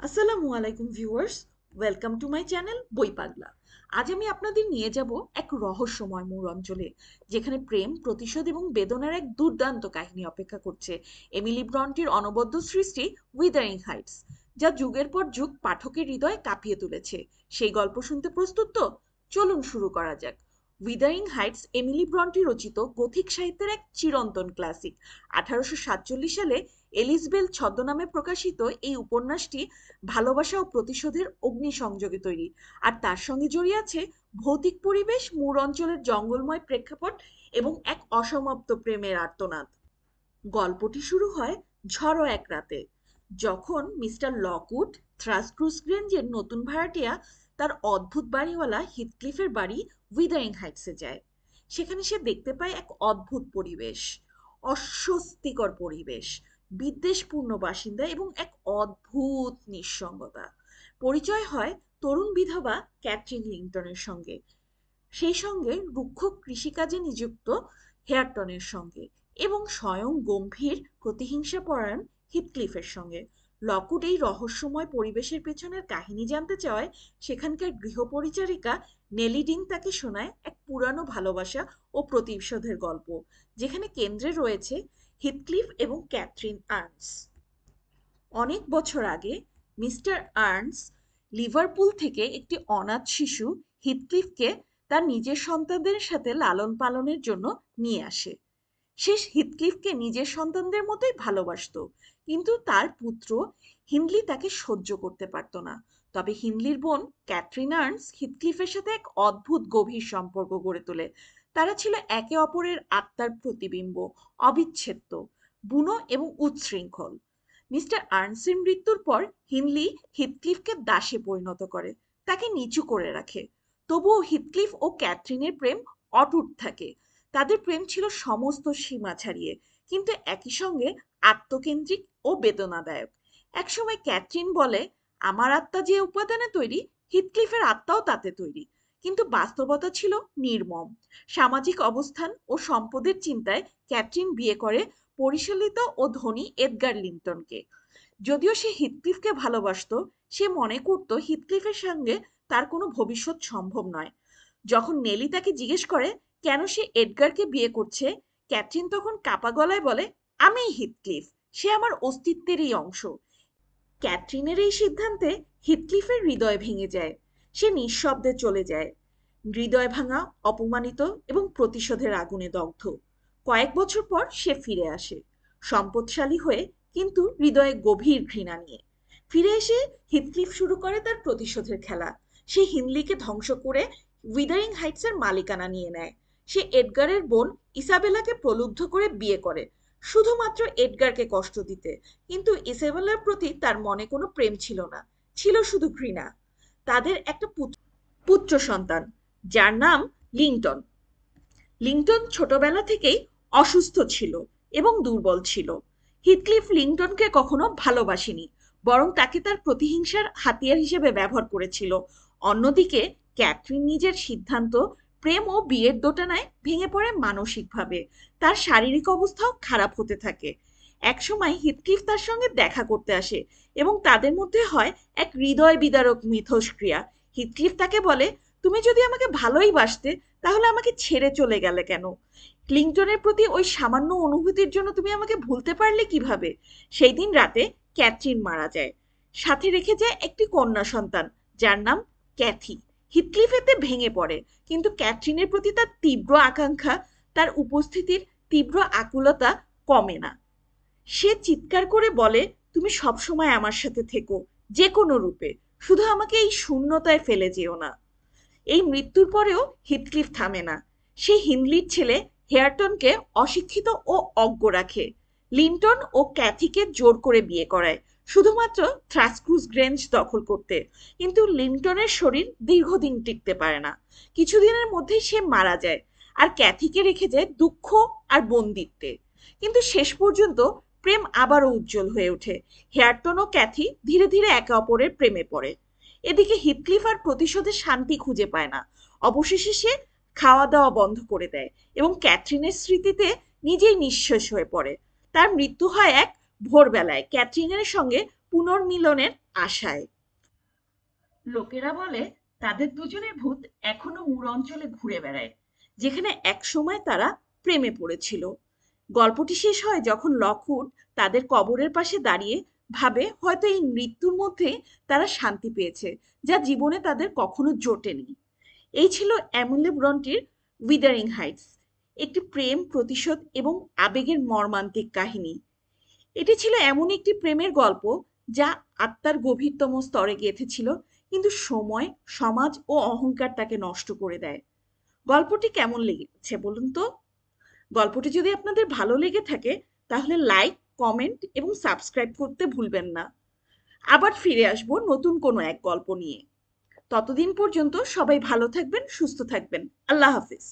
আসসালামু আলাইকুম viewers, welcome to my channel বই পাগলা। আজ আমি আপনাদের নিয়ে যাব এক রহস্যময় মোড় অঞ্চলে, যেখানে প্রেম, প্রতিশোধ এবং বেদনার এক দুর্দান্ত কাহিনী অপেক্ষা করছে। এমিলি ব্রন্টির অনবদ্য সৃষ্টি উইদারিং হাইটস, যা যুগের পর যুগ পাঠকের হৃদয় কাঁপিয়ে তুলেছে। সেই গল্প শুনতে প্রস্তুত তো? চলুন শুরু করা যাক। উইদারিং হাইটস এমিলি ব্রন্টি রচিত গথিক সাহিত্যের এক চিরন্তন ক্লাসিক। 1847 সালে এলিজবেল ছদ্মনামে প্রকাশিত এই উপন্যাসটি ভালোবাসা ও প্রতিশোধের অগ্নিসংযোগে তৈরি, আর তার সঙ্গে জড়িয়ে আছে ভৌতিক পরিবেশ, মুর অঞ্চলের জঙ্গলময় প্রেক্ষাপট এবং এক অসমাপ্ত প্রেমের আর্তনাদ। গল্পটি শুরু হয় ঝড়ো এক রাতে, যখন মিস্টার লকউড থ্রাসক্রুজ গ্রেঞ্জের নতুন ভাড়াটিয়া তার অদ্ভুত বাড়িওয়ালা হিথক্লিফের বাড়ি উইদারিং হাইটসে যায়। সেখানে সে দেখতে পায় এক অদ্ভুত পরিবেশ, অস্বস্তিকর পরিবেশ, বিদ্বেষপূর্ণ বাসিন্দা এবং এক অদ্ভুত নিঃসঙ্গতা। পরিচয় হয় তরুণ বিধবা ক্যাথরিন লিংটনের সঙ্গে, সেই সঙ্গে রুক্ষ কৃষিকাজে নিযুক্ত হেয়ারটনের সঙ্গে এবং স্বয়ং গম্ভীর প্রতিহিংসাপরায়ণ হিথক্লিফের সঙ্গে। লকউড এই রহস্যময় পরিবেশের পেছনের কাহিনী জানতে চাওয়ায় সেখানকার গৃহপরিচারিকা নেলি ডিন তাকে শোনায় এক পুরানো ভালোবাসা ও প্রতিশোধের গল্প, যেখানে কেন্দ্রে রয়েছে হিথক্লিফ এবং ক্যাথরিন আর্নস। অনেক বছর আগে মিস্টার আর্নস লিভারপুল থেকে একটি অনাথ শিশু হিথক্লিফকে তার নিজের সন্তানদের সাথে লালন পালনের জন্য নিয়ে আসে। সে হিথক্লিফকে নিজের সন্তানদের মতোই ভালোবাসতো, কিন্তু তার পুত্র হিনলি তাকে সহ্য করতে পারত না। তবে হিনলির বোন ক্যাথরিন আর্নস হিথক্লিফের সাথে এক অদ্ভুত গভীর সম্পর্ক গড়ে তোলে। তারা ছিল একে অপরের আত্মার প্রতিবিম্ব, অবিচ্ছেদ্য, বুনো এবং উচ্ছৃঙ্খল। মিস্টার আর্নসের মৃত্যুর পর হিনলি হিথক্লিফকে দাসে পরিণত করে, তাকে নিচু করে রাখে। তবুও হিথক্লিফ ও ক্যাথরিনের প্রেম অটুট থাকে। তাদের প্রেম ছিল সমস্ত সীমা ছাড়িয়ে, কিন্তু একই সঙ্গে আত্মকেন্দ্রিক ও বেদনাদায়ক। একসময় ক্যাথরিন বলে, আমার আত্মা যে উপাদানে তৈরি, হিথক্লিফের আত্মাও তাতে তৈরি। কিন্তু বাস্তবতা ছিল নির্মম। সামাজিক অবস্থান ও সম্পদের চিন্তায় ক্যাথরিন বিয়ে করে পরিচালিত ও ধনী এডগার লিংটনকে। যদিও সে হিথক্লিফকে ভালোবাসতো, সে মনে করত হিথক্লিফের সঙ্গে তার কোনো ভবিষ্যৎ সম্ভব নয়। যখন নেলি তাকে জিজ্ঞেস করে কেন সে এডগারকে বিয়ে করছে, ক্যাথরিন তখন কাপা গলায় বলে, আমিই হিথক্লিফ, সে আমার অস্তিত্বেরই অংশ। ক্যাথরিনের এই সিদ্ধান্তে হিথক্লিফের হৃদয় ভেঙে যায়। সে নিঃশব্দে চলে যায়, হৃদয় ভাঙা, অপমানিত এবং প্রতিশোধের আগুনে দগ্ধ। কয়েক বছর পর সে ফিরে আসে, সম্পদশালী হয়ে, কিন্তু হৃদয়ে গভীর ঘৃণা নিয়ে। ফিরে এসে হিথক্লিফ শুরু করে তার প্রতিশোধের খেলা। সে হিনলিকে ধ্বংস করে উইদারিং হাইটসের মালিকানা নিয়ে নেয়। সে এডগারের বোন ইসাবেলাকে প্রলুব্ধ করে বিয়ে করে, শুধুমাত্র এডগারকে কষ্ট দিতে। কিন্তু ইসাবেলার প্রতি তার মনে কোনো প্রেম ছিল না, ছিল শুধু ঘৃণা। তাদের একটা পুত্র সন্তান, যার নাম লিংটন। লিংটন ছোটবেলা থেকেই অসুস্থ ছিল এবং দুর্বল ছিল। হিথক্লিফ লিংটনকে কখনো ভালোবাসেনি, বরং তাকে তার প্রতিহিংসার হাতিয়ার হিসেবে ব্যবহার করেছিল। অন্যদিকে ক্যাথরিন নিজের সিদ্ধান্ত, প্রেম ও বিয়ের দোটানায় ভেঙে পড়ে মানসিকভাবে। তার শারীরিক অবস্থাও খারাপ হতে থাকে। একসময় হিথক্লিফ তার সঙ্গে দেখা করতে আসে এবং তাদের মধ্যে হয় এক হৃদয় বিদারক মিথস্ক্রিয়া। হিথক্লিফ তাকে বলে, তুমি যদি আমাকে ভালোই বাসতে, তাহলে আমাকে ছেড়ে চলে গেলে কেন? ক্লিংটনের প্রতি ওই সামান্য অনুভূতির জন্য তুমি আমাকে ভুলতে পারলে কিভাবে? সেই দিন রাতে ক্যাথরিন মারা যায়, সাথে রেখে যায় একটি কন্যা সন্তান, যার নাম ক্যাথি। হিথক্লিফ এতে ভেঙে পড়ে, কিন্তু ক্যাথরিনের প্রতি তার তীব্র আকাঙ্ক্ষা, তার উপস্থিতির তীব্র আকুলতা কমে না। সে চিৎকার করে বলে, তুমি সবসময় আমার সাথে থেকো, যে কোনো রূপে, শুধু আমাকে এই শূন্যতায় ফেলে যেও না। এই মৃত্যুর পরেও হিথক্লিফ থামে না। সে হিনলির ছেলে হেয়ারটনকে অশিক্ষিত ও অজ্ঞ রাখে। লিন্টন ও ক্যাথিকে জোর করে বিয়ে করায়, শুধুমাত্র থ্রাসক্রুজ গ্রেঞ্জ দখল করতে। কিন্তু লিন্টনের শরীর দীর্ঘদিন টিকতে পারে না, কিছুদিনের মধ্যেই সে মারা যায়, আর ক্যাথিকে রেখে যায় দুঃখ আর বন্দিত্বে। কিন্তু শেষ পর্যন্ত প্রেম আবারও উজ্জ্বল হয়ে ওঠে। হেয়ারটন ও ক্যাথি ধীরে ধীরে একে অপরের প্রেমে পড়ে। এদিকে হিথক্লিফ আর প্রতিশোধে শান্তি খুঁজে পায় না। অবশেষে সে খাওয়া দাওয়া বন্ধ করে দেয় এবং ক্যাথরিনের স্মৃতিতে নিজেই নিঃশেষ হয়ে পড়ে। তার মৃত্যু হয় এক ভোরবেলায় ক্যাথরিনের সঙ্গে পুনর্মিলনের আশায়। লোকেরা বলে তাদের দুজনের ভূত এখনো মুর অঞ্চলে ঘুরে বেড়ায়, যেখানে একসময় তারা প্রেমে পড়েছিল। গল্পটি শেষ হয় যখন লকউড তাদের কবরের পাশে দাঁড়িয়ে ভাবে হয়তো এই মৃত্যুর মধ্যে তারা শান্তি পেয়েছে, যা জীবনে তাদের কখনো জোটেনি। এই ছিল এমিলি ব্রন্টির উইদারিং হাইটস, একটি প্রেম, প্রতিশোধ এবং আবেগের মর্মান্তিক কাহিনী। এটি ছিল এমন একটি প্রেমের গল্প যা আত্মার গভীরতম স্তরে গেঁথেছিল, কিন্তু সময়, সমাজ ও অহংকার তাকে নষ্ট করে দেয়। গল্পটি কেমন লেগেছে বলুন তো? গল্পটি যদি আপনাদের ভালো লেগে থাকে তাহলে লাইক, কমেন্ট এবং সাবস্ক্রাইব করতে ভুলবেন না। আবার ফিরে আসবো নতুন কোনো এক গল্প নিয়ে। ততদিন পর্যন্ত সবাই ভালো থাকবেন, সুস্থ থাকবেন। আল্লাহ হাফিজ।